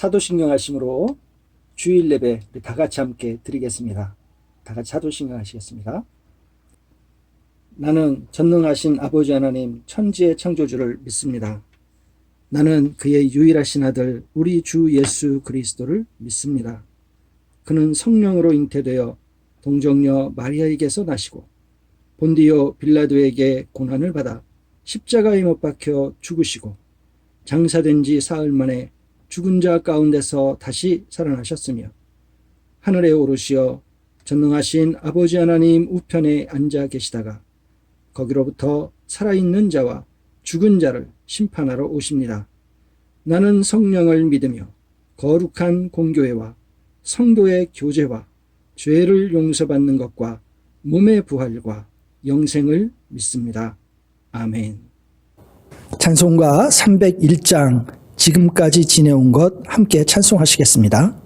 사도신경 하심으로 주일 예배 우리 다 같이 함께 드리겠습니다. 다 같이 사도신경 하시겠습니다. 나는 전능하신 아버지 하나님 천지의 창조주를 믿습니다. 나는 그의 유일하신 아들 우리 주 예수 그리스도를 믿습니다. 그는 성령으로 잉태되어 동정녀 마리아에게서 나시고 본디오 빌라도에게 고난을 받아 십자가에 못 박혀 죽으시고 장사된 지 사흘 만에 죽은 자 가운데서 다시 살아나셨으며 하늘에 오르시어 전능하신 아버지 하나님 우편에 앉아 계시다가 거기로부터 살아있는 자와 죽은 자를 심판하러 오십니다. 나는 성령을 믿으며 거룩한 공교회와 성도의 교제와 죄를 용서받는 것과 몸의 부활과 영생을 믿습니다. 아멘. 찬송가 301장 지금까지 지내온 것 함께 찬송하시겠습니다.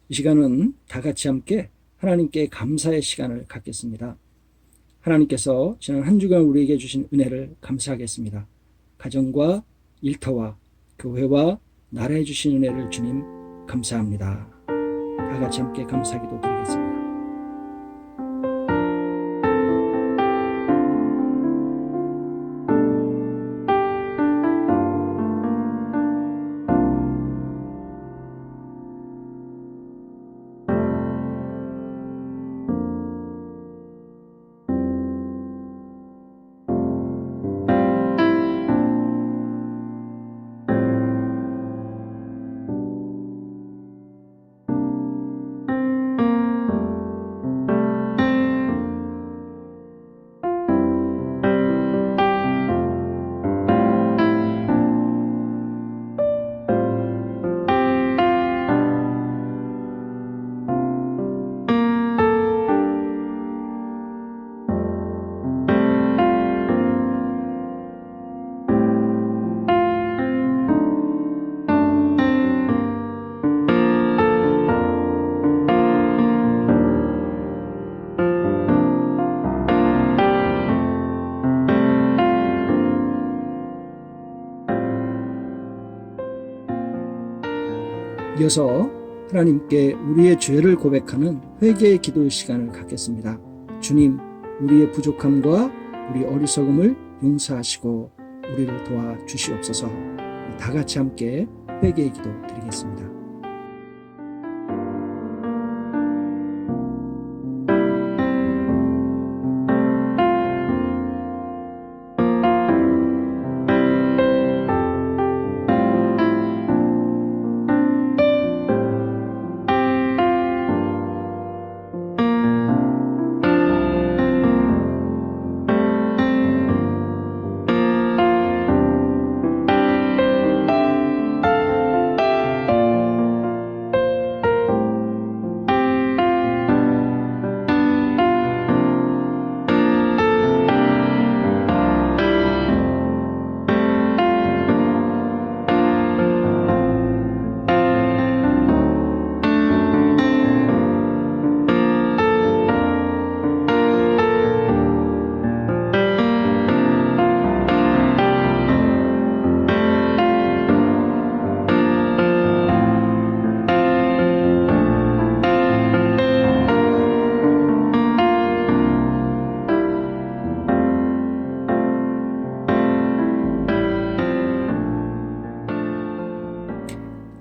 이 시간은 다 같이 함께 하나님께 감사의 시간을 갖겠습니다. 하나님께서 지난 한 주간 우리에게 주신 은혜를 감사하겠습니다. 가정과 일터와 교회와 나라에 주신 은혜를 주님 감사합니다. 다 같이 함께 감사기도 드리겠습니다. 이어서 하나님께 우리의 죄를 고백하는 회개의 기도 시간을 갖겠습니다. 주님, 우리의 부족함과 우리 어리석음을 용서하시고 우리를 도와주시옵소서. 다 같이 함께 회개의 기도 드리겠습니다.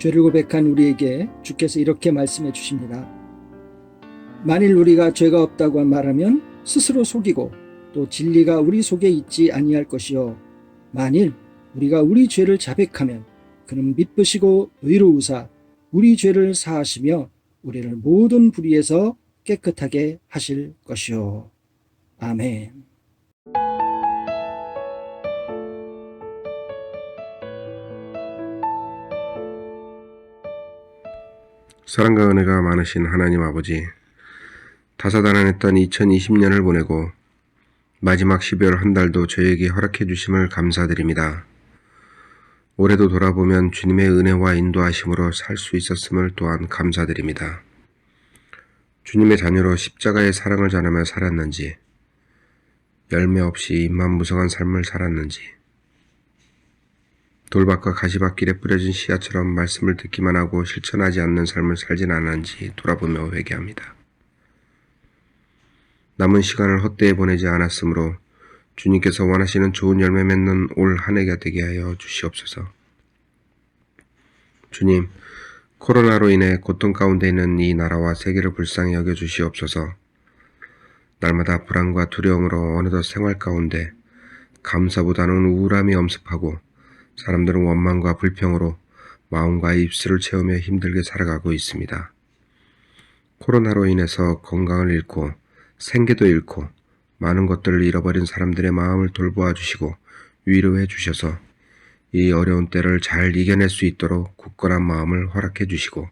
죄를 고백한 우리에게 주께서 이렇게 말씀해 주십니다. 만일 우리가 죄가 없다고 말하면 스스로 속이고 또 진리가 우리 속에 있지 아니할 것이요 만일 우리가 우리 죄를 자백하면 그는 믿으시고 의로우사 우리 죄를 사하시며 우리를 모든 불의에서 깨끗하게 하실 것이요. 아멘. 사랑과 은혜가 많으신 하나님 아버지, 다사다난했던 2020년을 보내고 마지막 12월 한 달도 저에게 허락해 주심을 감사드립니다. 올해도 돌아보면 주님의 은혜와 인도하심으로 살 수 있었음을 또한 감사드립니다. 주님의 자녀로 십자가의 사랑을 전하며 살았는지, 열매 없이 입만무성한 삶을 살았는지, 돌밭과 가시밭길에 뿌려진 씨앗처럼 말씀을 듣기만 하고 실천하지 않는 삶을 살진 않았는지 돌아보며 회개합니다. 남은 시간을 헛되이 보내지 않았으므로 주님께서 원하시는 좋은 열매 맺는 올 한 해가 되게 하여 주시옵소서. 주님, 코로나로 인해 고통 가운데 있는 이 나라와 세계를 불쌍히 여겨 주시옵소서. 날마다 불안과 두려움으로 어느덧 생활 가운데 감사보다는 우울함이 엄습하고 사람들은 원망과 불평으로 마음과 입술을 채우며 힘들게 살아가고 있습니다. 코로나로 인해서 건강을 잃고 생계도 잃고 많은 것들을 잃어버린 사람들의 마음을 돌보아 주시고 위로해 주셔서 이 어려운 때를 잘 이겨낼 수 있도록 굳건한 마음을 허락해 주시고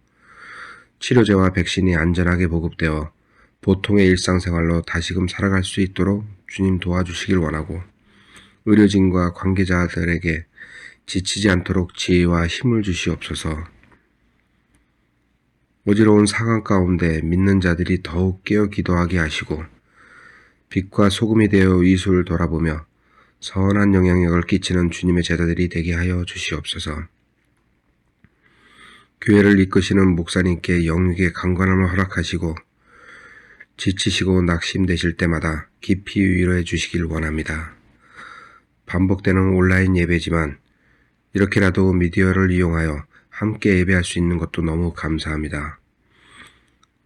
치료제와 백신이 안전하게 보급되어 보통의 일상생활로 다시금 살아갈 수 있도록 주님 도와주시길 원하고 의료진과 관계자들에게 지치지 않도록 지혜와 힘을 주시옵소서. 어지러운 상황 가운데 믿는 자들이 더욱 깨어 기도하게 하시고 빛과 소금이 되어 이웃을 돌아보며 선한 영향력을 끼치는 주님의 제자들이 되게 하여 주시옵소서. 교회를 이끄시는 목사님께 영육의 강건함을 허락하시고 지치시고 낙심되실 때마다 깊이 위로해 주시길 원합니다. 반복되는 온라인 예배지만 이렇게라도 미디어를 이용하여 함께 예배할 수 있는 것도 너무 감사합니다.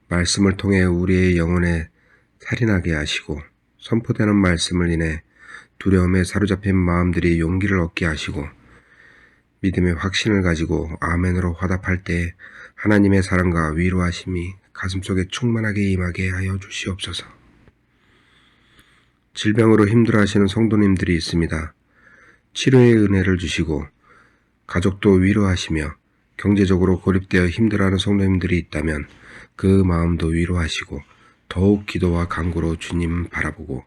말씀을 통해 우리의 영혼에 살인하게 하시고 선포되는 말씀을 인해 두려움에 사로잡힌 마음들이 용기를 얻게 하시고 믿음의 확신을 가지고 아멘으로 화답할 때 하나님의 사랑과 위로하심이 가슴속에 충만하게 임하게 하여 주시옵소서. 질병으로 힘들어하시는 성도님들이 있습니다. 치료의 은혜를 주시고 가족도 위로하시며 경제적으로 고립되어 힘들어하는 성도님들이 있다면 그 마음도 위로하시고 더욱 기도와 간구로 주님 바라보고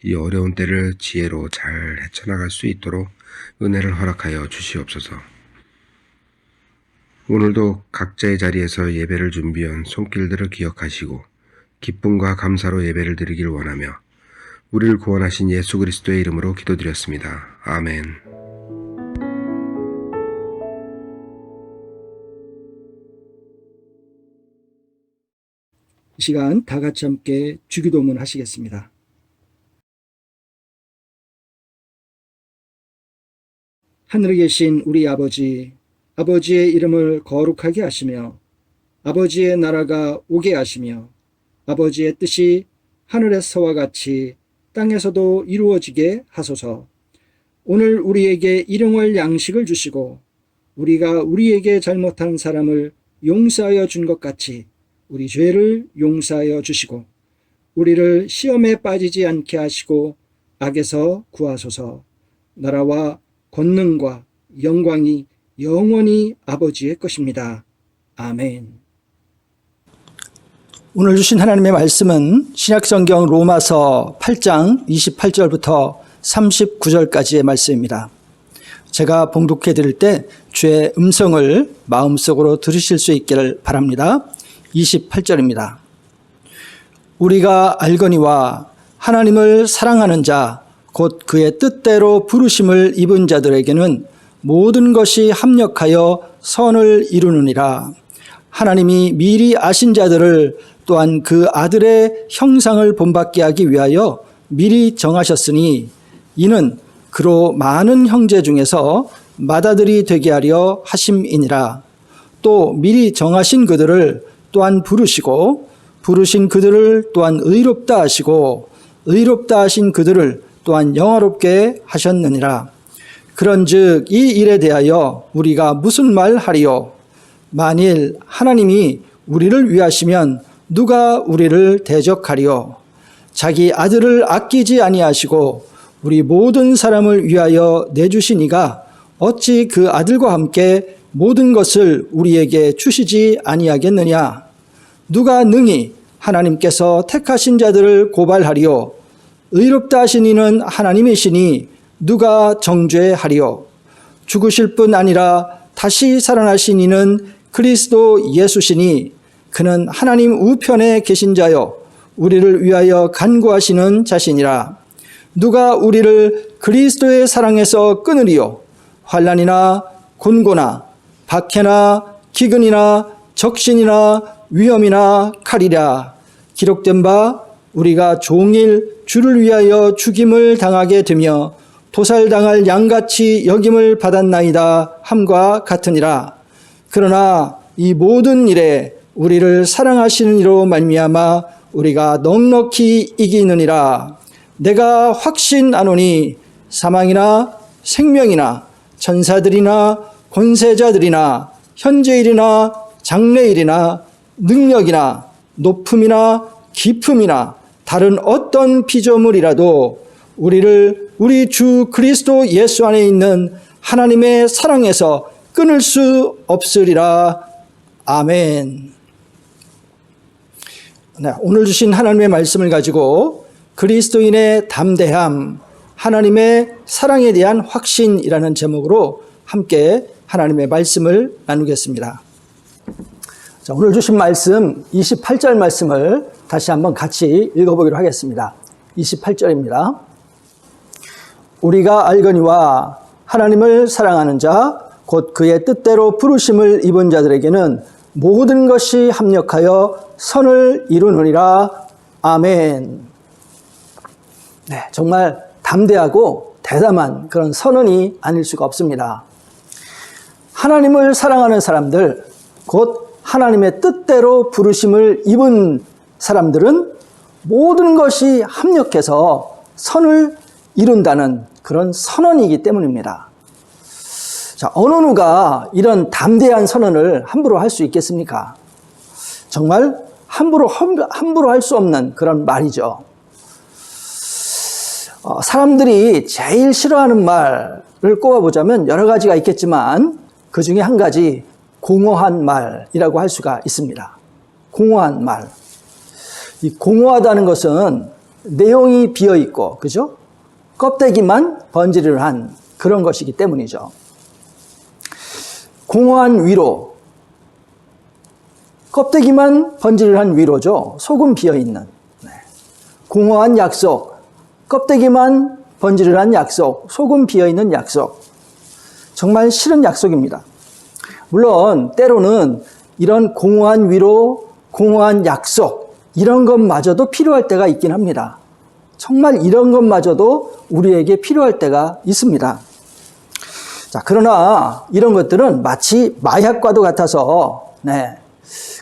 이 어려운 때를 지혜로 잘 헤쳐나갈 수 있도록 은혜를 허락하여 주시옵소서. 오늘도 각자의 자리에서 예배를 준비한 손길들을 기억하시고 기쁨과 감사로 예배를 드리길 원하며 우리를 구원하신 예수 그리스도의 이름으로 기도드렸습니다. 아멘. 이 시간 다 같이 함께 주기도문 하시겠습니다. 하늘에 계신 우리 아버지, 아버지의 이름을 거룩하게 하시며 아버지의 나라가 오게 하시며 아버지의 뜻이 하늘에서와 같이 땅에서도 이루어지게 하소서. 오늘 우리에게 일용할 양식을 주시고 우리가 우리에게 잘못한 사람을 용서하여 준 것 같이 우리 죄를 용서하여 주시고 우리를 시험에 빠지지 않게 하시고 악에서 구하소서. 나라와 권능과 영광이 영원히 아버지의 것입니다. 아멘. 오늘 주신 하나님의 말씀은 신약성경 로마서 8장 28절부터 39절까지의 말씀입니다. 제가 봉독해 드릴 때 주의 음성을 마음속으로 들으실 수 있기를 바랍니다. 28절입니다. 우리가 알거니와 하나님을 사랑하는 자, 곧 그의 뜻대로 부르심을 입은 자들에게는 모든 것이 합력하여 선을 이루느니라. 하나님이 미리 아신 자들을 또한 그 아들의 형상을 본받게 하기 위하여 미리 정하셨으니 이는 그로 많은 형제 중에서 맏아들이 되게 하려 하심이니라. 또 미리 정하신 그들을 또한 부르시고 부르신 그들을 또한 의롭다 하시고 의롭다 하신 그들을 또한 영화롭게 하셨느니라. 그런즉 이 일에 대하여 우리가 무슨 말 하리요? 만일 하나님이 우리를 위하시면 누가 우리를 대적하리요? 자기 아들을 아끼지 아니하시고 우리 모든 사람을 위하여 내주시니가 어찌 그 아들과 함께 모든 것을 우리에게 주시지 아니하겠느냐? 누가 능히 하나님께서 택하신 자들을 고발하리요? 의롭다 하신 이는 하나님이시니 누가 정죄하리요? 죽으실 뿐 아니라 다시 살아나신 이는 그리스도 예수시니 그는 하나님 우편에 계신 자요 우리를 위하여 간구하시는 자신이라. 누가 우리를 그리스도의 사랑에서 끊으리요? 환난이나 곤고나 박해나 기근이나 적신이나 위험이나 칼이라. 기록된 바 우리가 종일 주를 위하여 죽임을 당하게 되며 도살당할 양같이 여김을 받았나이다 함과 같으니라. 그러나 이 모든 일에 우리를 사랑하시는 이로 말미암아 우리가 넉넉히 이기느니라. 내가 확신하노니 사망이나 생명이나 천사들이나 권세자들이나 현재일이나 장래일이나 능력이나 높음이나 깊음이나 다른 어떤 피조물이라도 우리를 우리 주 그리스도 예수 안에 있는 하나님의 사랑에서 끊을 수 없으리라. 아멘. 네, 오늘 주신 하나님의 말씀을 가지고 그리스도인의 담대함, 하나님의 사랑에 대한 확신이라는 제목으로 함께 하나님의 말씀을 나누겠습니다. 자, 오늘 주신 말씀 28절 말씀을 다시 한번 같이 읽어보기로 하겠습니다. 28절입니다. 우리가 알거니와 하나님을 사랑하는 자 곧 그의 뜻대로 부르심을 입은 자들에게는 모든 것이 합력하여 선을 이루느니라. 아멘. 네, 정말 담대하고 대담한 그런 선언이 아닐 수가 없습니다. 하나님을 사랑하는 사람들, 곧 하나님의 뜻대로 부르심을 입은 사람들은 모든 것이 합력해서 선을 이룬다는 그런 선언이기 때문입니다. 자, 어느 누가 이런 담대한 선언을 함부로 할 수 있겠습니까? 정말 함부로 할 수 없는 그런 말이죠. 사람들이 제일 싫어하는 말을 꼽아보자면 여러 가지가 있겠지만 그 중에 한 가지 공허한 말이라고 할 수가 있습니다. 공허한 말. 이 공허하다는 것은 내용이 비어있고, 그죠? 껍데기만 번지르르 한 그런 것이기 때문이죠. 공허한 위로, 껍데기만 번지르르 한 위로죠. 속은 비어있는. 네. 공허한 약속, 껍데기만 번지르르 한 약속, 속은 비어있는 약속. 정말 싫은 약속입니다. 물론 때로는 이런 공허한 위로, 공허한 약속 이런 것마저도 필요할 때가 있긴 합니다. 정말 이런 것마저도 우리에게 필요할 때가 있습니다. 자, 그러나 이런 것들은 마치 마약과도 같아서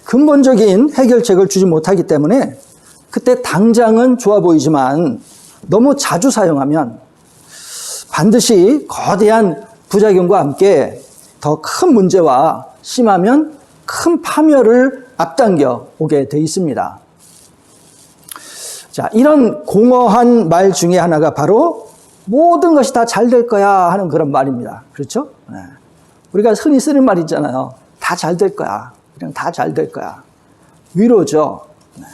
근본적인 해결책을 주지 못하기 때문에 그때 당장은 좋아 보이지만 너무 자주 사용하면 반드시 거대한 부작용과 함께 더 큰 문제와 심하면 큰 파멸을 앞당겨 오게 돼 있습니다. 자, 이런 공허한 말 중에 하나가 바로 모든 것이 다 잘 될 거야 하는 그런 말입니다. 그렇죠? 네. 우리가 흔히 쓰는 말 있잖아요. 다 잘 될 거야. 그냥 다 잘 될 거야. 위로죠. 네.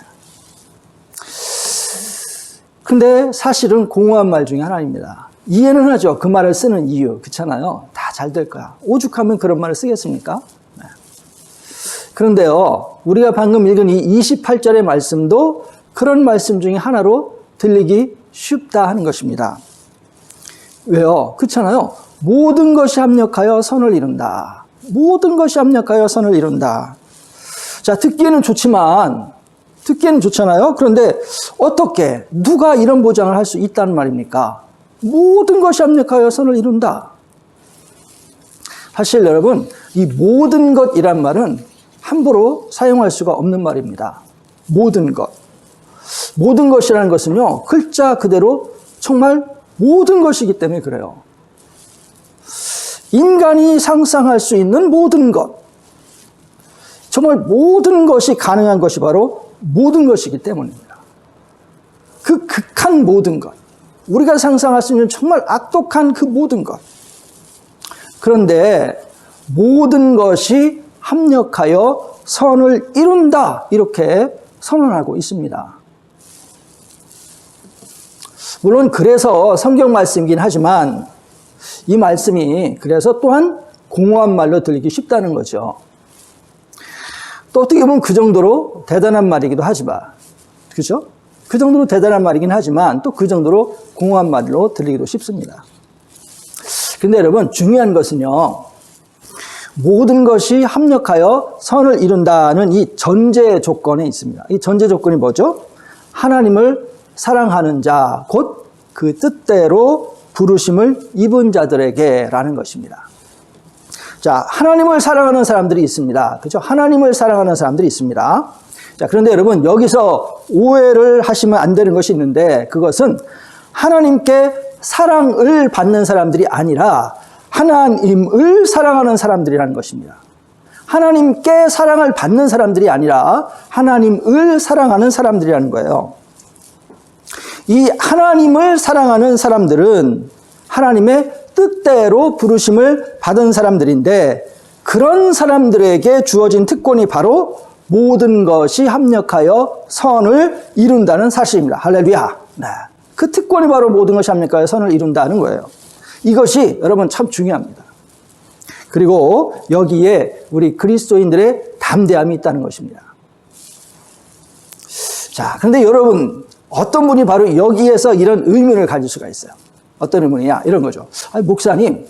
근데 사실은 공허한 말 중에 하나입니다. 이해는 하죠. 그 말을 쓰는 이유. 그렇잖아요. 다 잘 될 거야. 오죽하면 그런 말을 쓰겠습니까? 네. 그런데요, 우리가 방금 읽은 이 28절의 말씀도 그런 말씀 중에 하나로 들리기 쉽다 하는 것입니다. 왜요? 그렇잖아요. 모든 것이 합력하여 선을 이룬다. 모든 것이 합력하여 선을 이룬다. 자, 듣기에는 좋잖아요. 그런데 어떻게, 누가 이런 보장을 할 수 있다는 말입니까? 모든 것이 합력하여 선을 이룬다. 사실 여러분, 이 모든 것이란 말은 함부로 사용할 수가 없는 말입니다. 모든 것. 모든 것이라는 것은요, 글자 그대로 정말 모든 것이기 때문에 그래요. 인간이 상상할 수 있는 모든 것. 정말 모든 것이 가능한 것이 바로 모든 것이기 때문입니다. 그 극한 모든 것. 우리가 상상할 수 있는 정말 악독한 그 모든 것. 그런데 모든 것이 합력하여 선을 이룬다. 이렇게 선언하고 있습니다. 물론 그래서 성경 말씀이긴 하지만 이 말씀이 그래서 또한 공허한 말로 들리기 쉽다는 거죠. 또 어떻게 보면 그 정도로 대단한 말이기도 하지만, 그죠? 그 정도로 대단한 말이긴 하지만 또 그 정도로 공허한 말로 들리기도 쉽습니다. 그런데 여러분, 중요한 것은요, 모든 것이 합력하여 선을 이룬다는 이 전제 조건에 있습니다. 이 전제 조건이 뭐죠? 하나님을 사랑하는 자, 곧 그 뜻대로 부르심을 입은 자들에게라는 것입니다. 자, 하나님을 사랑하는 사람들이 있습니다. 그죠? 하나님을 사랑하는 사람들이 있습니다. 자, 그런데 여러분, 여기서 오해를 하시면 안 되는 것이 있는데, 그것은 하나님께 사랑을 받는 사람들이 아니라 하나님을 사랑하는 사람들이라는 것입니다. 하나님께 사랑을 받는 사람들이 아니라 하나님을 사랑하는 사람들이라는 거예요. 이 하나님을 사랑하는 사람들은 하나님의 뜻대로 부르심을 받은 사람들인데, 그런 사람들에게 주어진 특권이 바로 모든 것이 합력하여 선을 이룬다는 사실입니다. 할렐루야. 네. 그 특권이 바로 모든 것이 합력하여 선을 이룬다는 거예요. 이것이 여러분 참 중요합니다. 그리고 여기에 우리 그리스도인들의 담대함이 있다는 것입니다. 자, 그런데 여러분, 어떤 분이 바로 여기에서 이런 의문을 가질 수가 있어요. 어떤 의문이냐? 이런 거죠. 아니, 목사님,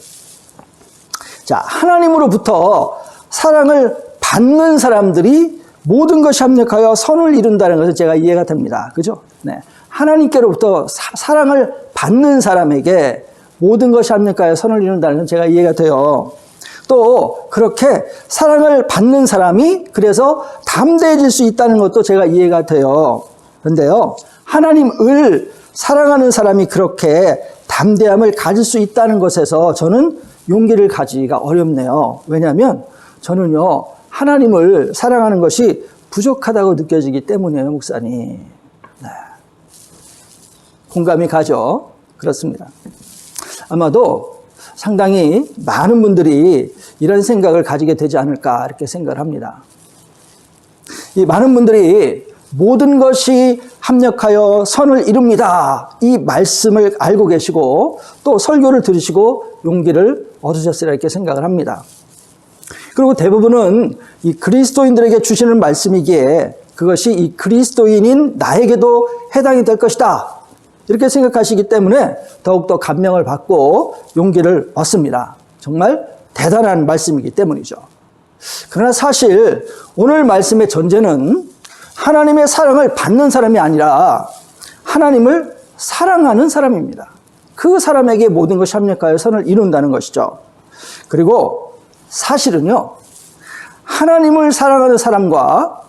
자, 하나님으로부터 사랑을 받는 사람들이 모든 것이 합력하여 선을 이룬다는 것은 제가 이해가 됩니다. 그죠? 네. 하나님께로부터 사랑을 받는 사람에게 모든 것이 합력하여 선을 이룬다는 것은 제가 이해가 돼요. 또 그렇게 사랑을 받는 사람이 그래서 담대해질 수 있다는 것도 제가 이해가 돼요. 그런데요, 하나님을 사랑하는 사람이 그렇게 담대함을 가질 수 있다는 것에서 저는 용기를 가지기가 어렵네요. 왜냐하면 저는요, 하나님을 사랑하는 것이 부족하다고 느껴지기 때문이에요, 목사님. 네. 공감이 가죠? 그렇습니다. 아마도 상당히 많은 분들이 이런 생각을 가지게 되지 않을까 이렇게 생각을 합니다. 이 많은 분들이 모든 것이 합력하여 선을 이룹니다. 이 말씀을 알고 계시고 또 설교를 들으시고 용기를 얻으셨으리라 이렇게 생각을 합니다. 그리고 대부분은 이 그리스도인들에게 주시는 말씀이기에 그것이 이 그리스도인인 나에게도 해당이 될 것이다. 이렇게 생각하시기 때문에 더욱더 감명을 받고 용기를 얻습니다. 정말 대단한 말씀이기 때문이죠. 그러나 사실 오늘 말씀의 전제는 하나님의 사랑을 받는 사람이 아니라 하나님을 사랑하는 사람입니다. 그 사람에게 모든 것이 합력하여 선을 이룬다는 것이죠. 그리고 사실은요, 하나님을 사랑하는 사람과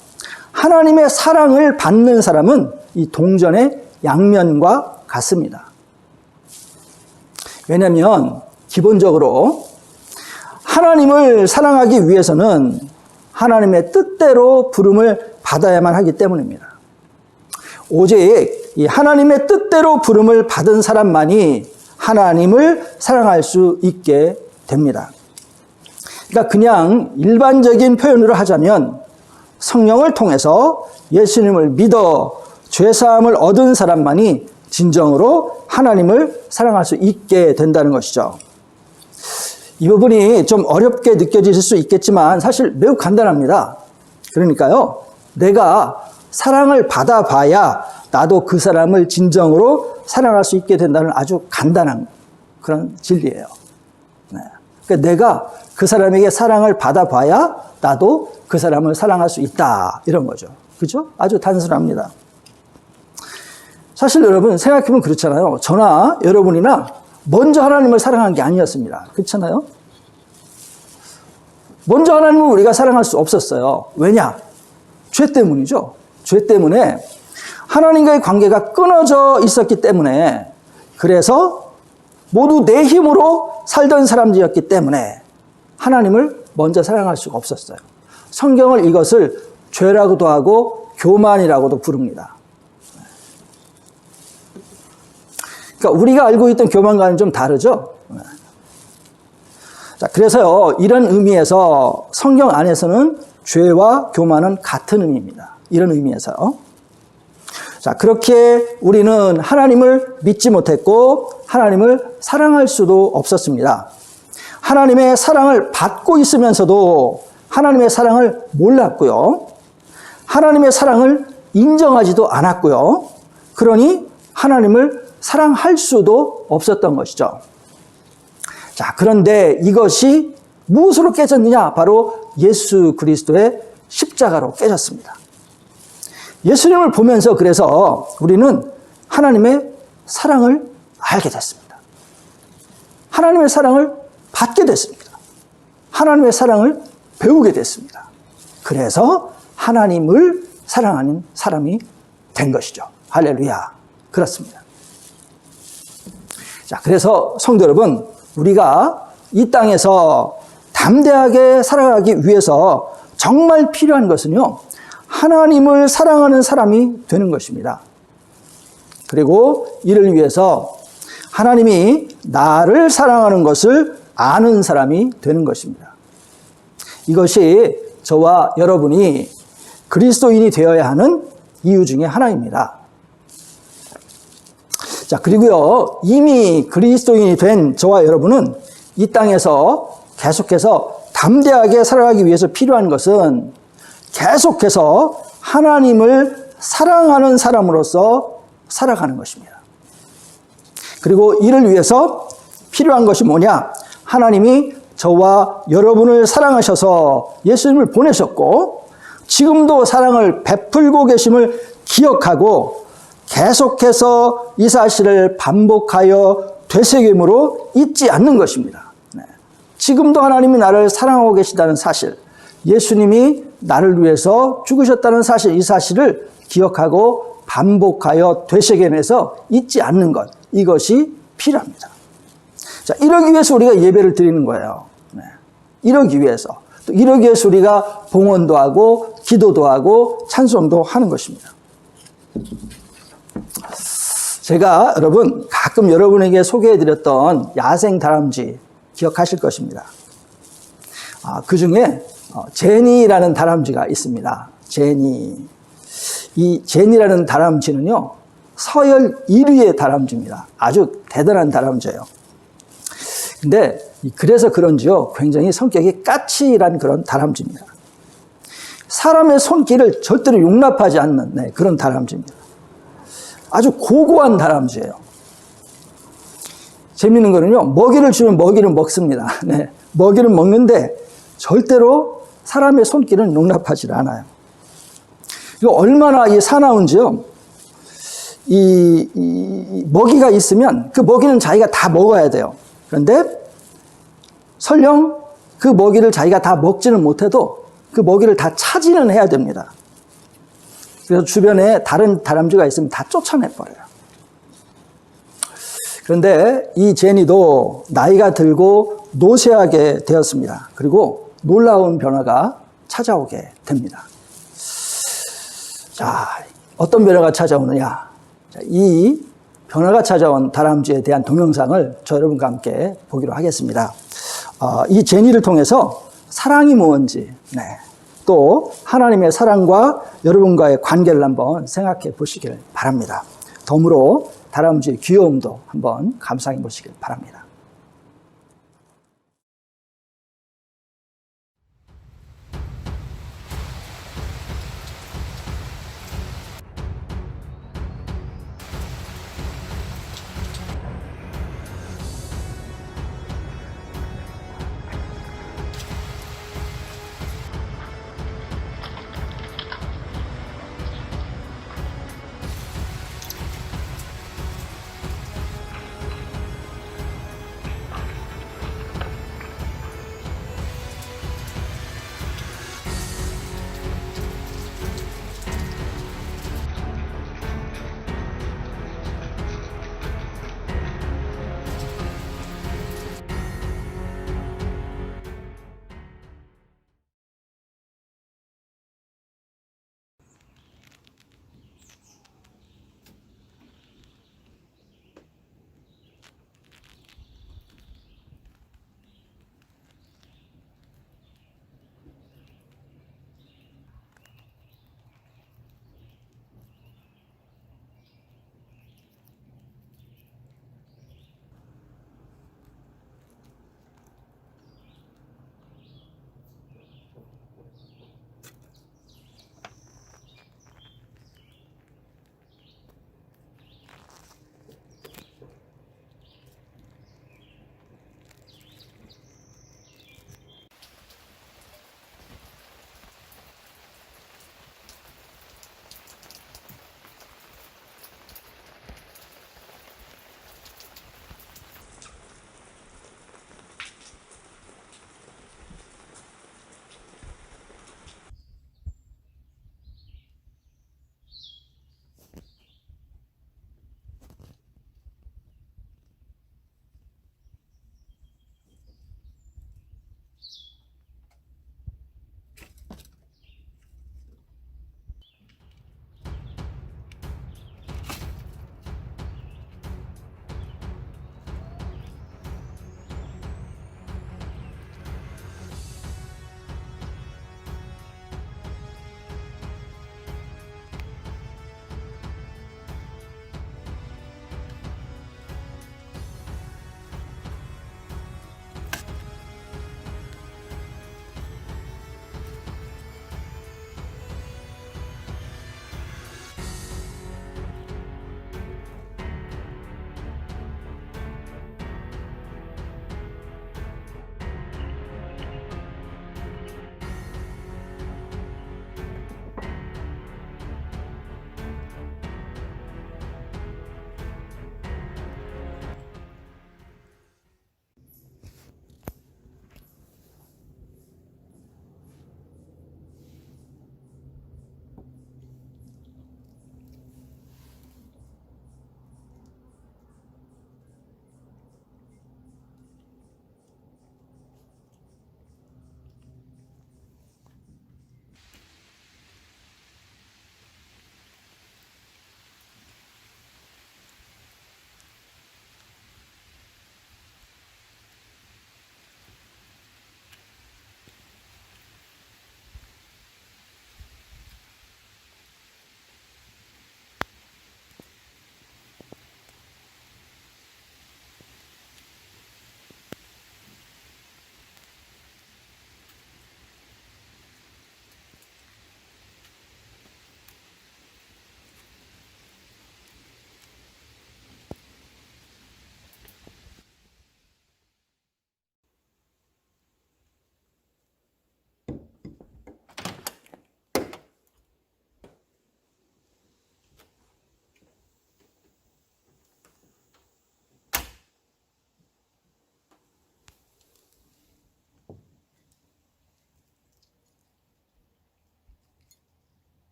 하나님의 사랑을 받는 사람은 이 동전의 양면과 같습니다. 왜냐하면 기본적으로 하나님을 사랑하기 위해서는 하나님의 뜻대로 부름을 받아야만 하기 때문입니다. 오직 이 하나님의 뜻대로 부름을 받은 사람만이 하나님을 사랑할 수 있게 됩니다. 그러니까 그냥 일반적인 표현으로 하자면 성령을 통해서 예수님을 믿어 죄사함을 얻은 사람만이 진정으로 하나님을 사랑할 수 있게 된다는 것이죠. 이 부분이 좀 어렵게 느껴질 수 있겠지만 사실 매우 간단합니다. 그러니까요, 내가 사랑을 받아봐야 나도 그 사람을 진정으로 사랑할 수 있게 된다는 아주 간단한 그런 진리예요. 네. 그러니까 내가 그 사람에게 사랑을 받아봐야 나도 그 사람을 사랑할 수 있다. 이런 거죠. 그죠? 아주 단순합니다. 사실 여러분 생각해보면 그렇잖아요. 저나 여러분이나 먼저 하나님을 사랑한 게 아니었습니다. 그렇잖아요? 먼저 하나님을 우리가 사랑할 수 없었어요. 왜냐? 죄 때문이죠. 죄 때문에 하나님과의 관계가 끊어져 있었기 때문에, 그래서 모두 내 힘으로 살던 사람들이었기 때문에 하나님을 먼저 사랑할 수가 없었어요. 성경을 이것을 죄라고도 하고 교만이라고도 부릅니다. 그러니까 우리가 알고 있던 교만과는 좀 다르죠. 자, 그래서요, 이런 의미에서 성경 안에서는 죄와 교만은 같은 의미입니다. 이런 의미에서요. 자, 그렇게 우리는 하나님을 믿지 못했고 하나님을 사랑할 수도 없었습니다. 하나님의 사랑을 받고 있으면서도 하나님의 사랑을 몰랐고요. 하나님의 사랑을 인정하지도 않았고요. 그러니 하나님을 사랑할 수도 없었던 것이죠. 자, 그런데 이것이 무엇으로 깨졌느냐? 바로 예수 그리스도의 십자가로 깨졌습니다. 예수님을 보면서 그래서 우리는 하나님의 사랑을 알게 됐습니다. 하나님의 사랑을 받게 됐습니다. 하나님의 사랑을 배우게 됐습니다. 그래서 하나님을 사랑하는 사람이 된 것이죠. 할렐루야. 그렇습니다. 자, 그래서 성도 여러분, 우리가 이 땅에서 담대하게 살아가기 위해서 정말 필요한 것은요, 하나님을 사랑하는 사람이 되는 것입니다. 그리고 이를 위해서 하나님이 나를 사랑하는 것을 아는 사람이 되는 것입니다. 이것이 저와 여러분이 그리스도인이 되어야 하는 이유 중에 하나입니다. 자, 그리고요, 이미 그리스도인이 된 저와 여러분은 이 땅에서 계속해서 담대하게 살아가기 위해서 필요한 것은 계속해서 하나님을 사랑하는 사람으로서 살아가는 것입니다. 그리고 이를 위해서 필요한 것이 뭐냐? 하나님이 저와 여러분을 사랑하셔서 예수님을 보내셨고, 지금도 사랑을 베풀고 계심을 기억하고 계속해서 이 사실을 반복하여 되새김으로 잊지 않는 것입니다. 지금도 하나님이 나를 사랑하고 계시다는 사실, 예수님이 나를 위해서 죽으셨다는 사실, 이 사실을 기억하고 반복하여 되새김해서 잊지 않는 것, 이것이 필요합니다. 자, 이러기 위해서 우리가 예배를 드리는 거예요. 이러기 위해서. 또 이러기 위해서 우리가 봉헌도 하고 기도도 하고 찬송도 하는 것입니다. 제가 여러분 가끔 여러분에게 소개해드렸던 야생 다람쥐 기억하실 것입니다. 그 중에 제니라는 다람쥐가 있습니다. 제니. 이 제니라는 다람쥐는요, 서열 1위의 다람쥐입니다. 아주 대단한 다람쥐예요. 근데 그래서 그런지요, 굉장히 성격이 까칠한 그런 다람쥐입니다. 사람의 손길을 절대로 용납하지 않는 그런 다람쥐입니다. 아주 고고한 다람쥐예요. 재미있는 거는요, 먹이를 주면 먹이를 먹습니다. 먹이를 먹는데 절대로 사람의 손길은 용납하지 않아요. 이거 얼마나 사나운지요. 이 먹이가 있으면 그 먹이는 자기가 다 먹어야 돼요. 그런데 설령 그 먹이를 자기가 다 먹지는 못해도 그 먹이를 다 차지는 해야 됩니다. 그래서 주변에 다른 다람쥐가 있으면 다 쫓아내버려요. 그런데 이 제니도 나이가 들고 노쇠하게 되었습니다. 그리고 놀라운 변화가 찾아오게 됩니다. 자, 어떤 변화가 찾아오느냐? 이 변화가 찾아온 다람쥐에 대한 동영상을 저 여러분과 함께 보기로 하겠습니다. 이 제니를 통해서 사랑이 뭔지, 또 하나님의 사랑과 여러분과의 관계를 한번 생각해 보시길 바랍니다. 덤으로 다람쥐의 귀여움도 한번 감상해 보시길 바랍니다.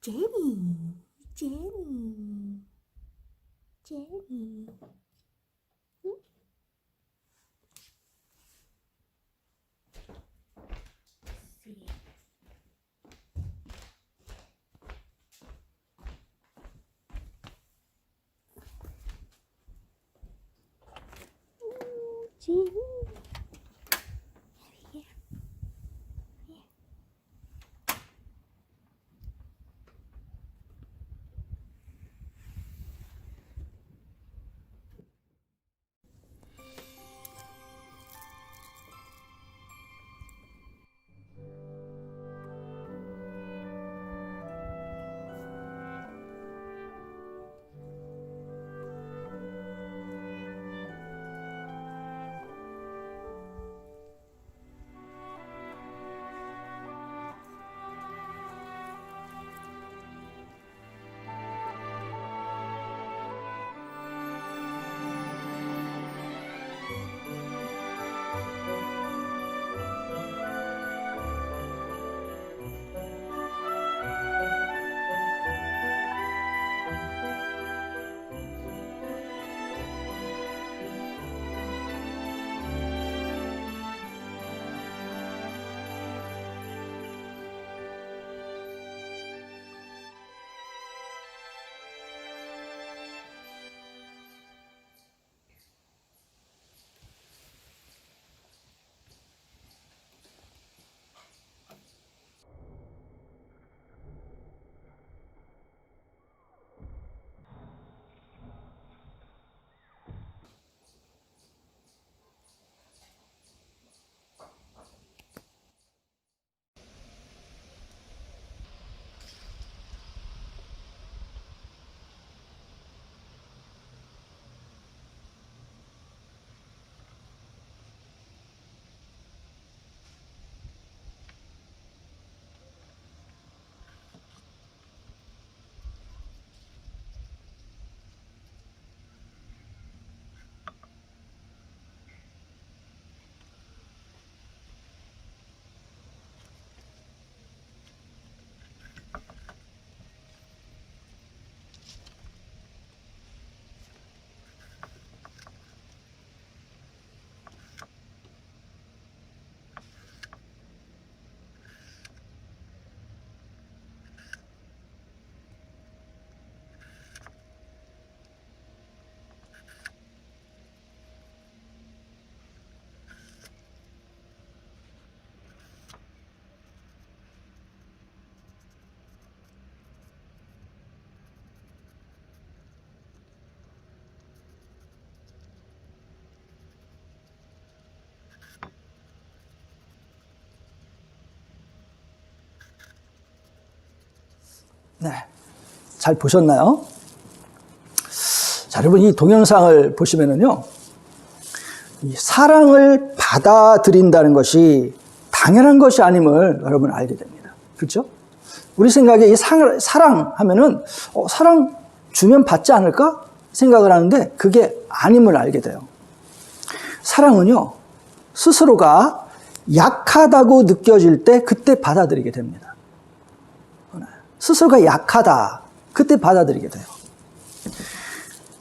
제니, 제니, 제니. 응? See. 제니. 네, 잘 보셨나요? 자, 여러분 이 동영상을 보시면은요, 이 사랑을 받아들인다는 것이 당연한 것이 아님을 여러분 알게 됩니다. 그렇죠? 우리 생각에 이 사랑 하면은 사랑 주면 받지 않을까 생각을 하는데 그게 아님을 알게 돼요. 사랑은요, 스스로가 약하다고 느껴질 때 그때 받아들이게 됩니다. 스스로가 약하다, 그때 받아들이게 돼요.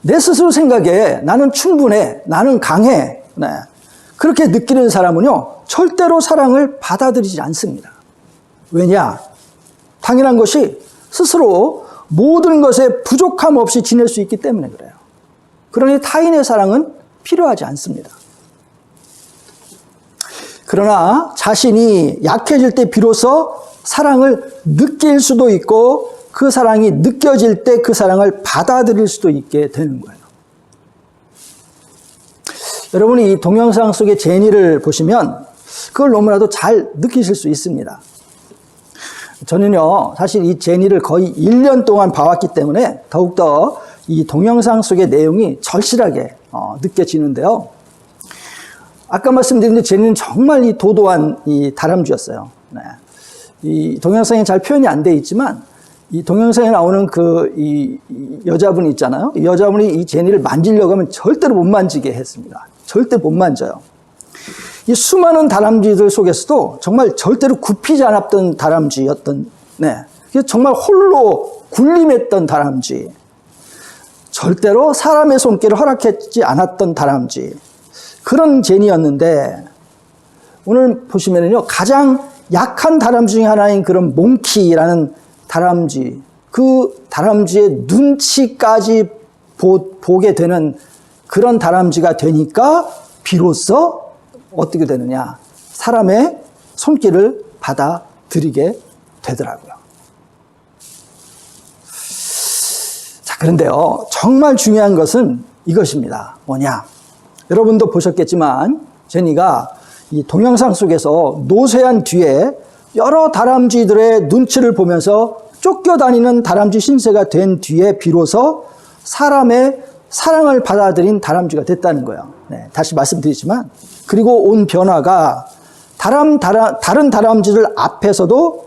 내 스스로 생각에 나는 충분해, 나는 강해, 네, 그렇게 느끼는 사람은요 절대로 사랑을 받아들이지 않습니다. 왜냐? 당연한 것이 스스로 모든 것에 부족함 없이 지낼 수 있기 때문에 그래요. 그러니 타인의 사랑은 필요하지 않습니다. 그러나 자신이 약해질 때 비로소 사랑을 느낄 수도 있고 그 사랑이 느껴질 때 그 사랑을 받아들일 수도 있게 되는 거예요. 여러분이 이 동영상 속의 제니를 보시면 그걸 너무나도 잘 느끼실 수 있습니다. 저는요, 사실 이 제니를 거의 1년 동안 봐왔기 때문에 더욱더 이 동영상 속의 내용이 절실하게 느껴지는데요. 아까 말씀드린 제니는 정말 이 도도한 이 다람쥐였어요. 네. 이 동영상에 잘 표현이 안 돼 있지만 이 동영상에 나오는 이 여자분이 있잖아요. 이 여자분이 이 제니를 만지려고 하면 절대로 못 만지게 했습니다. 절대 못 만져요. 이 수많은 다람쥐들 속에서도 정말 절대로 굽히지 않았던 다람쥐였던, 네, 정말 홀로 군림했던 다람쥐. 절대로 사람의 손길을 허락하지 않았던 다람쥐. 그런 제니였는데 오늘 보시면요, 가장 약한 다람쥐 중에 하나인 그런 몽키라는 다람쥐, 그 다람쥐의 눈치까지 보게 되는 그런 다람쥐가 되니까 비로소 어떻게 되느냐, 사람의 손길을 받아들이게 되더라고요. 자, 그런데요, 정말 중요한 것은 이것입니다. 뭐냐? 여러분도 보셨겠지만 제니가 이 동영상 속에서 노쇠한 뒤에 여러 다람쥐들의 눈치를 보면서 쫓겨다니는 다람쥐 신세가 된 뒤에 비로소 사람의 사랑을 받아들인 다람쥐가 됐다는 거예요. 네, 다시 말씀드리지만, 그리고 온 변화가 다른 다람쥐들 앞에서도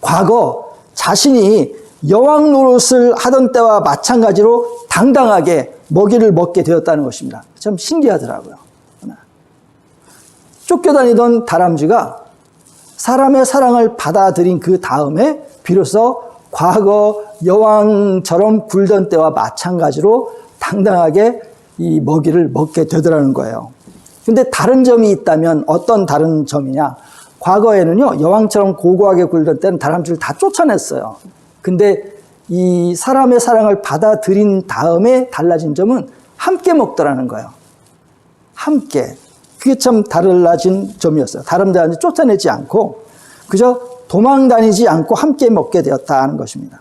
과거 자신이 여왕 노릇을 하던 때와 마찬가지로 당당하게 먹이를 먹게 되었다는 것입니다. 참 신기하더라고요. 쫓겨다니던 다람쥐가 사람의 사랑을 받아들인 그 다음에 비로소 과거 여왕처럼 굴던 때와 마찬가지로 당당하게 이 먹이를 먹게 되더라는 거예요. 근데 다른 점이 있다면 어떤 다른 점이냐? 과거에는요, 여왕처럼 고고하게 굴던 때는 다람쥐를 다 쫓아냈어요. 근데 이 사람의 사랑을 받아들인 다음에 달라진 점은 함께 먹더라는 거예요. 함께. 그게 참 달라진 점이었어요. 다람쥐한테 쫓아내지 않고 그저 도망 다니지 않고 함께 먹게 되었다는 것입니다.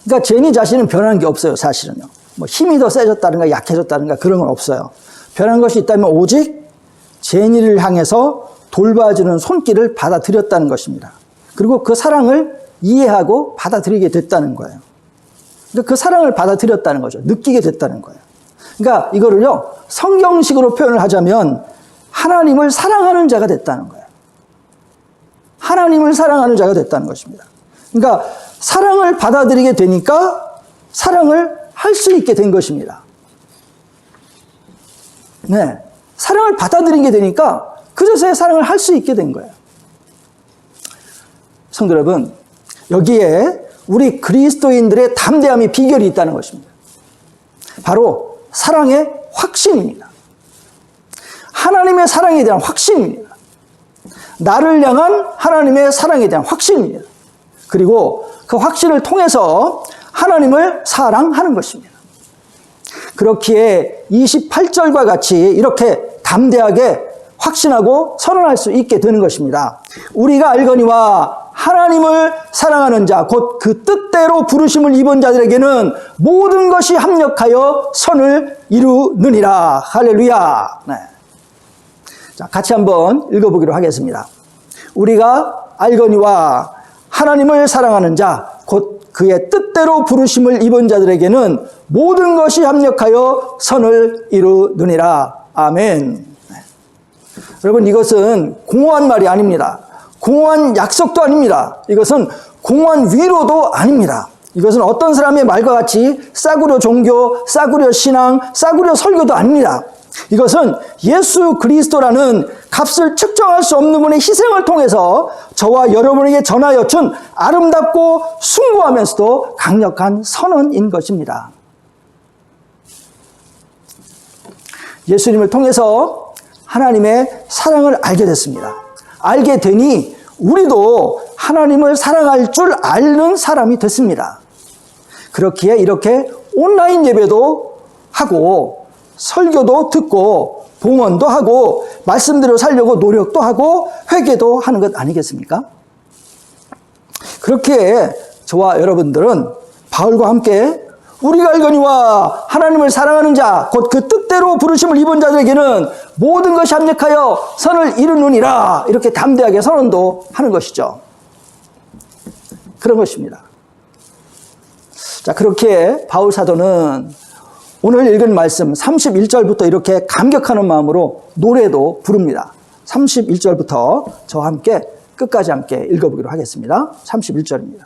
그러니까 제니 자신은 변한 게 없어요, 사실은요. 뭐 힘이 더 세졌다든가 약해졌다든가 그런 건 없어요. 변한 것이 있다면 오직 제니를 향해서 돌봐주는 손길을 받아들였다는 것입니다. 그리고 그 사랑을 이해하고 받아들이게 됐다는 거예요. 그러니까 그 사랑을 받아들였다는 거죠. 느끼게 됐다는 거예요. 그러니까 이거를요, 성경식으로 표현을 하자면 하나님을 사랑하는 자가 됐다는 거예요. 하나님을 사랑하는 자가 됐다는 것입니다. 그러니까 사랑을 받아들이게 되니까 사랑을 할 수 있게 된 것입니다. 네, 사랑을 받아들이게 되니까 그저서야 사랑을 할 수 있게 된 거예요. 성도 여러분, 여기에 우리 그리스도인들의 담대함이 비결이 있다는 것입니다. 바로 사랑의 확신입니다. 하나님의 사랑에 대한 확신입니다. 나를 향한 하나님의 사랑에 대한 확신입니다. 그리고 그 확신을 통해서 하나님을 사랑하는 것입니다. 그렇기에 28절과 같이 이렇게 담대하게 확신하고 선언할 수 있게 되는 것입니다. 우리가 알거니와 하나님을 사랑하는 자, 곧 그 뜻대로 부르심을 입은 자들에게는 모든 것이 합력하여 선을 이루느니라. 할렐루야. 네. 자, 같이 한번 읽어보기로 하겠습니다. 우리가 알거니와 하나님을 사랑하는 자, 곧 그의 뜻대로 부르심을 입은 자들에게는 모든 것이 합력하여 선을 이루느니라. 아멘. 네. 여러분, 이것은 공허한 말이 아닙니다. 공허한 약속도 아닙니다. 이것은 공허한 위로도 아닙니다. 이것은 어떤 사람의 말과 같이 싸구려 종교, 싸구려 신앙, 싸구려 설교도 아닙니다. 이것은 예수 그리스도라는 값을 측정할 수 없는 분의 희생을 통해서 저와 여러분에게 전하여 준 아름답고 숭고하면서도 강력한 선언인 것입니다. 예수님을 통해서 하나님의 사랑을 알게 됐습니다. 알게 되니 우리도 하나님을 사랑할 줄 아는 사람이 됐습니다. 그렇기에 이렇게 온라인 예배도 하고 설교도 듣고 봉헌도 하고 말씀대로 살려고 노력도 하고 회개도 하는 것 아니겠습니까? 그렇게 저와 여러분들은 바울과 함께 우리가 알거니와 하나님을 사랑하는 자, 곧 그 뜻대로 부르심을 입은 자들에게는 모든 것이 합력하여 선을 이루느니라. 이렇게 담대하게 선언도 하는 것이죠. 그런 것입니다. 자, 그렇게 바울 사도는 오늘 읽은 말씀 31절부터 이렇게 감격하는 마음으로 노래도 부릅니다. 31절부터 저와 함께 끝까지 함께 읽어보기로 하겠습니다. 31절입니다.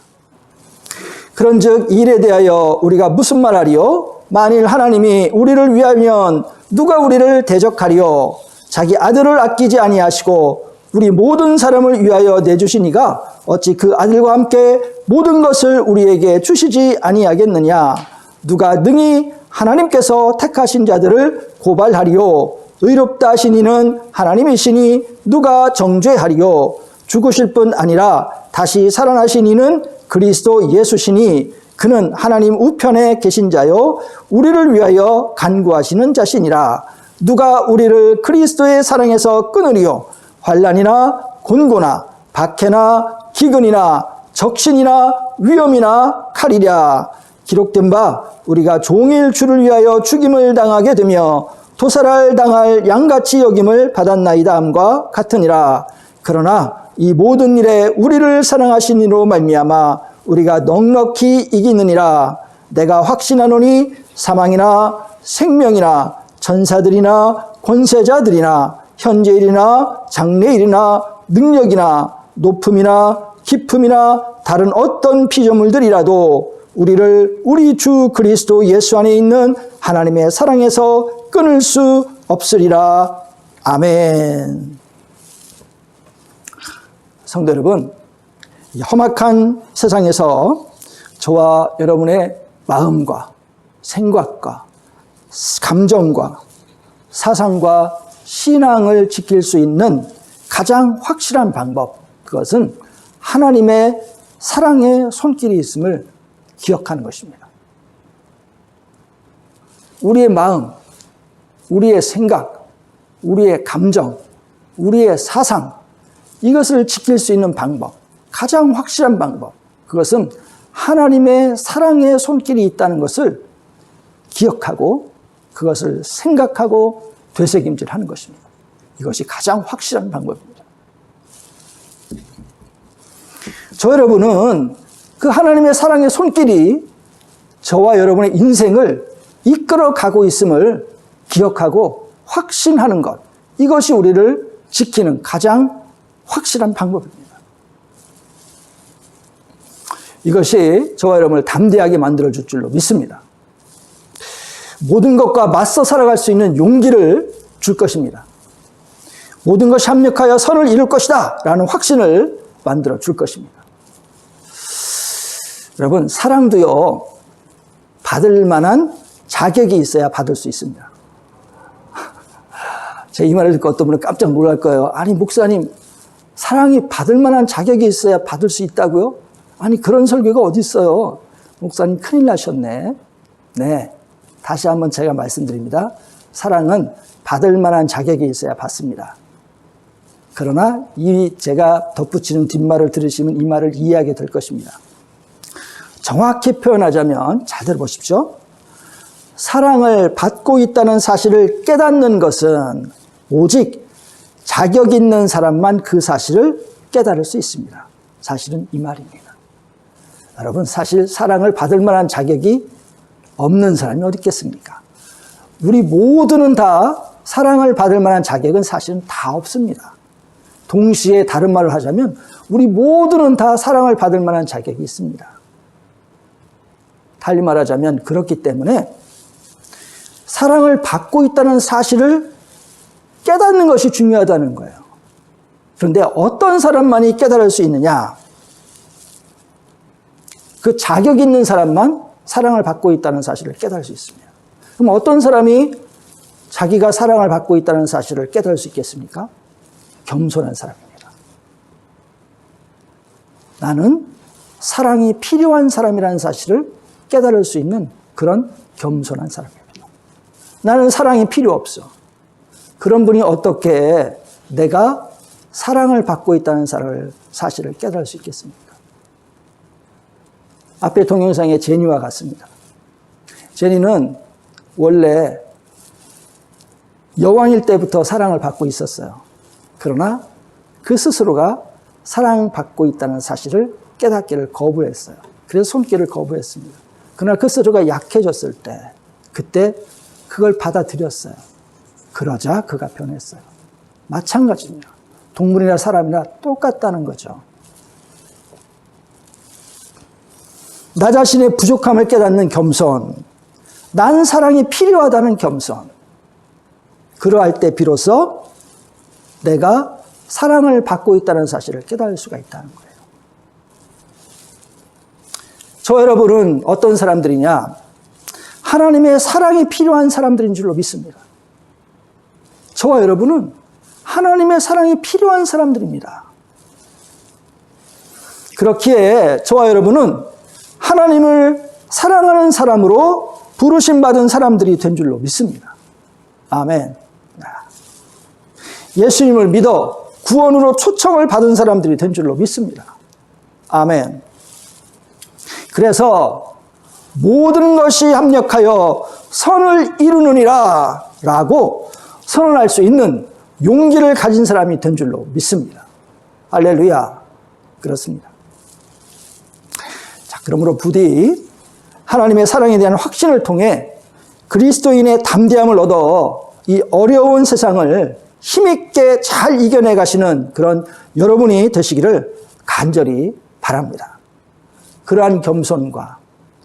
그런즉 이 일에 대하여 우리가 무슨 말하리요? 만일 하나님이 우리를 위하면 누가 우리를 대적하리요? 자기 아들을 아끼지 아니하시고 우리 모든 사람을 위하여 내주시니가 어찌 그 아들과 함께 모든 것을 우리에게 주시지 아니하겠느냐. 누가 능히 하나님께서 택하신 자들을 고발하리요. 의롭다 하신 이는 하나님이시니 누가 정죄하리요. 죽으실 뿐 아니라 다시 살아나신 이는 그리스도 예수시니 그는 하나님 우편에 계신 자요 우리를 위하여 간구하시는 자시니라. 누가 우리를 그리스도의 사랑에서 끊으리요. 환난이나 곤고나 박해나 기근이나 적신이나 위험이나 칼이랴. 기록된 바 우리가 종일 주를 위하여 죽임을 당하게 되며 도살을 당할 양같이 여김을 받았나이다 함과 같으니라. 그러나 이 모든 일에 우리를 사랑하신 이로 말미암아 우리가 넉넉히 이기느니라. 내가 확신하노니 사망이나 생명이나 전사들이나 권세자들이나 현재일이나 장래일이나 능력이나 높음이나 깊음이나 다른 어떤 피조물들이라도 우리를 우리 주 그리스도 예수 안에 있는 하나님의 사랑에서 끊을 수 없으리라. 아멘. 성도 여러분, 이 험악한 세상에서 저와 여러분의 마음과 생각과 감정과 사상과 신앙을 지킬 수 있는 가장 확실한 방법, 그것은 하나님의 사랑의 손길이 있음을 기억하는 것입니다. 우리의 마음, 우리의 생각, 우리의 감정, 우리의 사상, 이것을 지킬 수 있는 방법, 가장 확실한 방법, 그것은 하나님의 사랑의 손길이 있다는 것을 기억하고 그것을 생각하고 되새김질하는 것입니다. 이것이 가장 확실한 방법입니다. 저 여러분은 그 하나님의 사랑의 손길이 저와 여러분의 인생을 이끌어 가고 있음을 기억하고 확신하는 것, 이것이 우리를 지키는 가장 확실한 방법입니다. 이것이 저와 여러분을 담대하게 만들어줄 줄로 믿습니다. 모든 것과 맞서 살아갈 수 있는 용기를 줄 것입니다. 모든 것이 합력하여 선을 이룰 것이다 라는 확신을 만들어 줄 것입니다. 여러분, 사랑도요, 받을 만한 자격이 있어야 받을 수 있습니다. 제가 이 말을 듣고 어떤 분은 깜짝 놀랄 거예요. 아니, 목사님, 사랑이 받을 만한 자격이 있어야 받을 수 있다고요? 아니, 그런 설교가 어디 있어요? 목사님, 큰일 나셨네. 네, 다시 한번 제가 말씀드립니다. 사랑은 받을 만한 자격이 있어야 받습니다. 그러나 이 제가 덧붙이는 뒷말을 들으시면 이 말을 이해하게 될 것입니다. 정확히 표현하자면 잘 들어보십시오. 사랑을 받고 있다는 사실을 깨닫는 것은 오직 자격 있는 사람만 그 사실을 깨달을 수 있습니다. 사실은 이 말입니다. 여러분, 사실 사랑을 받을 만한 자격이 없는 사람이 어디 있겠습니까? 우리 모두는 다 사랑을 받을 만한 자격은 사실은 다 없습니다. 동시에 다른 말을 하자면 우리 모두는 다 사랑을 받을 만한 자격이 있습니다. 달리 말하자면 그렇기 때문에 사랑을 받고 있다는 사실을 깨닫는 것이 중요하다는 거예요. 그런데 어떤 사람만이 깨달을 수 있느냐? 그 자격 있는 사람만 사랑을 받고 있다는 사실을 깨달을 수 있습니다. 그럼 어떤 사람이 자기가 사랑을 받고 있다는 사실을 깨달을 수 있겠습니까? 겸손한 사람입니다. 나는 사랑이 필요한 사람이라는 사실을 깨달을 수 있는 그런 겸손한 사람입니다. 나는 사랑이 필요 없어. 그런 분이 어떻게 내가 사랑을 받고 있다는 사실을 깨달을 수 있겠습니까? 앞에 동영상의 제니와 같습니다. 제니는 원래 여왕일 때부터 사랑을 받고 있었어요. 그러나 그 스스로가 사랑받고 있다는 사실을 깨닫기를 거부했어요. 그래서 손길을 거부했습니다. 그러나 그 스스로가 약해졌을 때 그때 그걸 받아들였어요. 그러자 그가 변했어요. 마찬가지입니다. 동물이나 사람이나 똑같다는 거죠. 나 자신의 부족함을 깨닫는 겸손, 난 사랑이 필요하다는 겸손, 그러할 때 비로소 내가 사랑을 받고 있다는 사실을 깨달을 수가 있다는 거예요. 저 여러분은 어떤 사람들이냐? 하나님의 사랑이 필요한 사람들인 줄로 믿습니다. 저와 여러분은 하나님의 사랑이 필요한 사람들입니다. 그렇기에 저와 여러분은 하나님을 사랑하는 사람으로 부르심받은 사람들이 된 줄로 믿습니다. 아멘. 예수님을 믿어 구원으로 초청을 받은 사람들이 된 줄로 믿습니다. 아멘. 그래서 모든 것이 합력하여 선을 이루느니라 라고 선언할 수 있는 용기를 가진 사람이 된 줄로 믿습니다. 할렐루야. 그렇습니다. 자, 그러므로 부디 하나님의 사랑에 대한 확신을 통해 그리스도인의 담대함을 얻어 이 어려운 세상을 힘있게 잘 이겨내 가시는 그런 여러분이 되시기를 간절히 바랍니다. 그러한 겸손과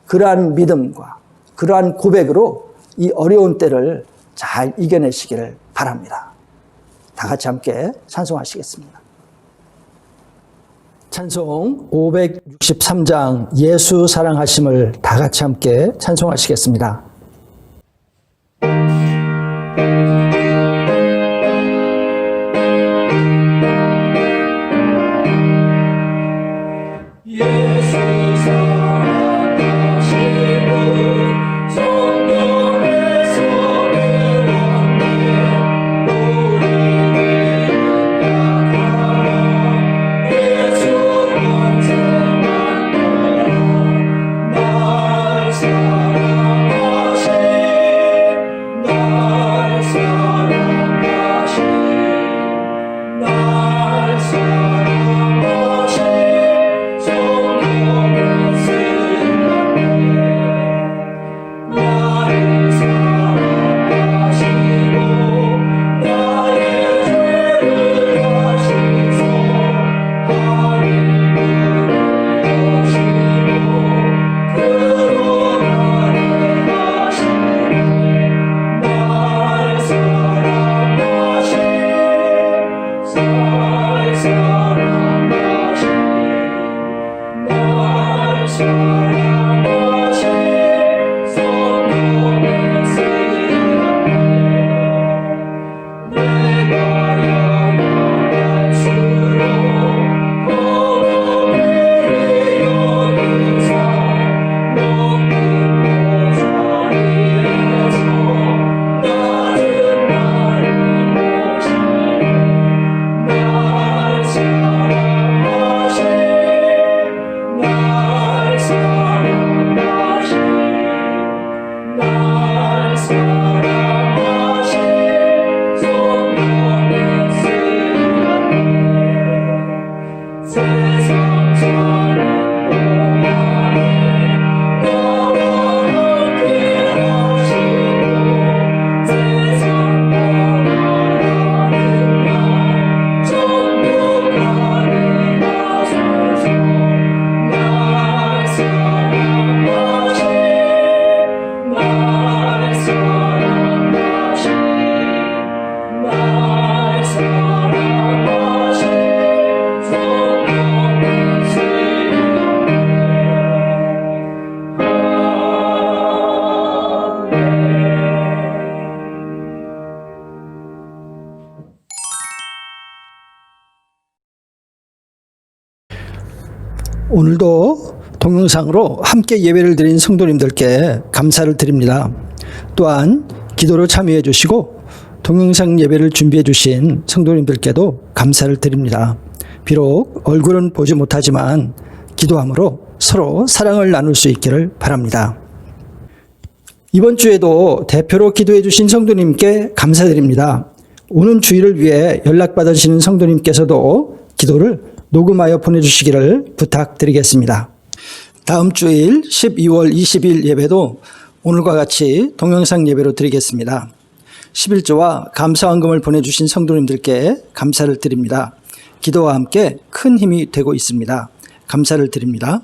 그러한 믿음과 그러한 고백으로 이 어려운 때를 잘 이겨내시기를 바랍니다. 다 같이 함께 찬송하시겠습니다. 찬송 563장 예수 사랑하심을 다 같이 함께 찬송하시겠습니다. 오늘도 동영상으로 함께 예배를 드린 성도님들께 감사를 드립니다. 또한 기도로 참여해 주시고 동영상 예배를 준비해 주신 성도님들께도 감사를 드립니다. 비록 얼굴은 보지 못하지만 기도함으로 서로 사랑을 나눌 수 있기를 바랍니다. 이번 주에도 대표로 기도해 주신 성도님께 감사드립니다. 오는 주일을 위해 연락받으시는 성도님께서도 기도를 녹음하여 보내주시기를 부탁드리겠습니다. 다음 주일 12월 20일 예배도 오늘과 같이 동영상 예배로 드리겠습니다. 11조와 감사헌금을 보내주신 성도님들께 감사를 드립니다. 기도와 함께 큰 힘이 되고 있습니다. 감사를 드립니다.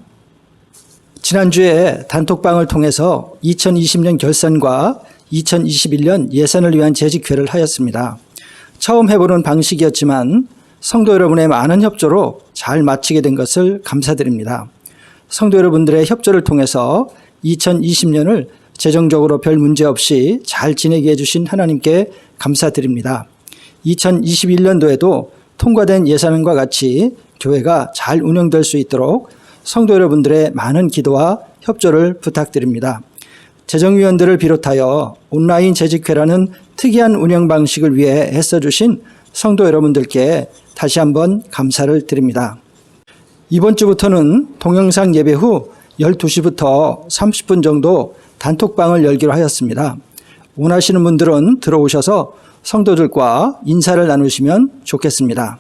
지난주에 단톡방을 통해서 2020년 결산과 2021년 예산을 위한 재직회를 하였습니다. 처음 해보는 방식이었지만 성도 여러분의 많은 협조로 잘 마치게 된 것을 감사드립니다. 성도 여러분들의 협조를 통해서 2020년을 재정적으로 별 문제 없이 잘 지내게 해주신 하나님께 감사드립니다. 2021년도에도 통과된 예산과 같이 교회가 잘 운영될 수 있도록 성도 여러분들의 많은 기도와 협조를 부탁드립니다. 재정위원들을 비롯하여 온라인 재직회라는 특이한 운영 방식을 위해 애써주신 성도 여러분들께 다시 한번 감사를 드립니다. 이번 주부터는 동영상 예배 후 12시부터 30분 정도 단톡방을 열기로 하였습니다. 원하시는 분들은 들어오셔서 성도들과 인사를 나누시면 좋겠습니다.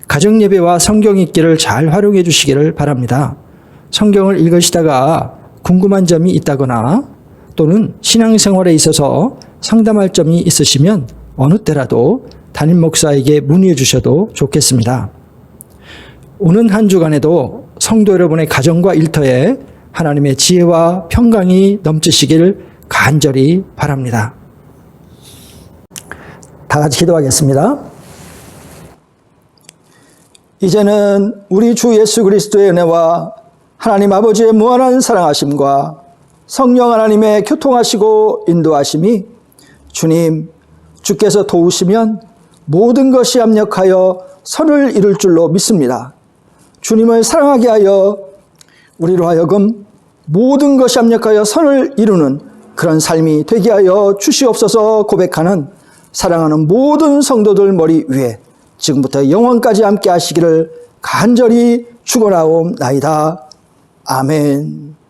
가정예배와 성경 읽기를 잘 활용해 주시기를 바랍니다. 성경을 읽으시다가 궁금한 점이 있다거나 또는 신앙생활에 있어서 상담할 점이 있으시면 어느 때라도 담임 목사에게 문의해 주셔도 좋겠습니다. 오는 한 주간에도 성도 여러분의 가정과 일터에 하나님의 지혜와 평강이 넘치시길 간절히 바랍니다. 다 같이 기도하겠습니다. 이제는 우리 주 예수 그리스도의 은혜와 하나님 아버지의 무한한 사랑하심과 성령 하나님의 교통하시고 인도하심이 주님, 주께서 도우시면 모든 것이 합력하여 선을 이룰 줄로 믿습니다. 주님을 사랑하게 하여 우리로 하여금 모든 것이 합력하여 선을 이루는 그런 삶이 되게 하여 주시옵소서. 고백하는 사랑하는 모든 성도들 머리 위에 지금부터 영원까지 함께 하시기를 간절히 축원하옵나이다. 아멘.